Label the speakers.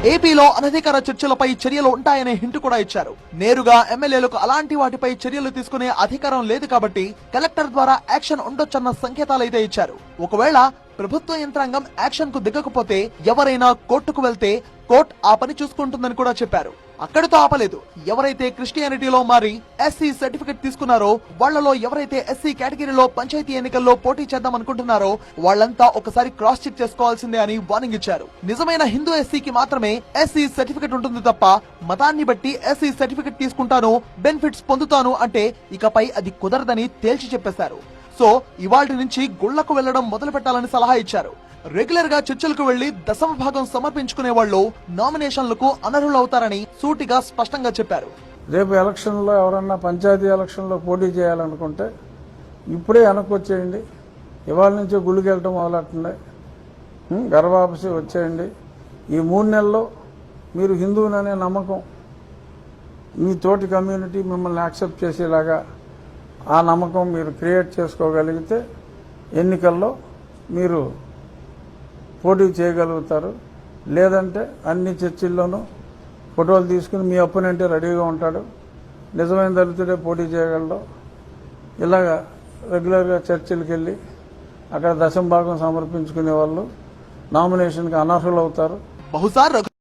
Speaker 1: ఏపీలో అనధికార చర్చలపై చర్యలు ఉంటాయనే హింట్ కూడా ఇచ్చారు. నేరుగా ఎమ్మెల్యేలకు అలాంటి వాటిపై చర్యలు తీసుకునే అధికారం లేదు కాబట్టి కలెక్టర్ ద్వారా యాక్షన్ ఉండొచ్చన్న సంకేతాలైతే ఇచ్చారు. ఒకవేళ ప్రభుత్వ యంత్రాంగం యాక్షన్ కు దిగకపోతే ఎవరైనా కోర్టుకు వెళ్తే కోర్టు ఆ పని చూసుకుంటుందని కూడా చెప్పారు. అక్కడితో ఆపలేదు. ఎవరైతే క్రిస్టియానిటీలో మారి ఎస్సీ సర్టిఫికెట్ తీసుకున్నారో వాళ్లలో ఎవరైతే ఎస్సీ కేటగిరీలో పంచాయతీ ఎన్నికల్లో పోటీ చేద్దాం అనుకుంటున్నారో వాళ్లంతా ఒకసారి క్రాస్ చెక్ చేసుకోవాల్సిందే అని వార్నింగ్ ఇచ్చారు. నిజమైన హిందూ ఎస్సీకి మాత్రమే ఎస్సీ సర్టిఫికెట్ ఉంటుంది తప్ప మతాన్ని బట్టి ఎస్సీ సర్టిఫికెట్ తీసుకుంటాను, బెనిఫిట్స్ పొందుతాను అంటే ఇకపై అది కుదరదని తేల్చి చెప్పేశారు. సో ఇవాళ్టి నుంచి గుళ్లకు వెళ్లడం మొదలు పెట్టాలని సలహా ఇచ్చారు. రెగ్యులర్ గా చర్చలకు వెళ్లి దశమ భాగం సమర్పించుకునే వాళ్ళు నామినేషన్లకు అనర్హులవుతారని సూటిగా స్పష్టంగా చెప్పారు.
Speaker 2: రేపు ఎలక్షన్లో ఎవరన్నా పంచాయతీ ఎలక్షన్లో పోటీ చేయాలనుకుంటే ఇప్పుడే వెనక్కొచ్చేయండి. ఇవాళ నుంచే గుళ్ళకి వెళ్ళటం మొదలెట్టండి, గర్భాపసి వచ్చేయండి. ఈ 3 నెలల్లో మీరు హిందువుననే నమ్మకం, మీ తోటి కమ్యూనిటీ మిమ్మల్ని యాక్సెప్ట్ చేసేలాగా ఆ నమ్మకం మీరు క్రియేట్ చేసుకోగలిగితే ఎన్నికల్లో మీరు పోటీ చేయగలుగుతారు. లేదంటే అన్ని చర్చిల్లోనూ ఫోటోలు తీసుకుని మీ అపోనెంటే రెడీగా ఉంటాడు, నిజమైన దళితుడే పోటీ చేయగలడు. ఇలాగా రెగ్యులర్గా చర్చిలకు వెళ్ళి అక్కడ దశమ భాగం సమర్పించుకునే వాళ్ళు నామినేషన్కి అనర్హులు అవుతారు.
Speaker 1: బహుశా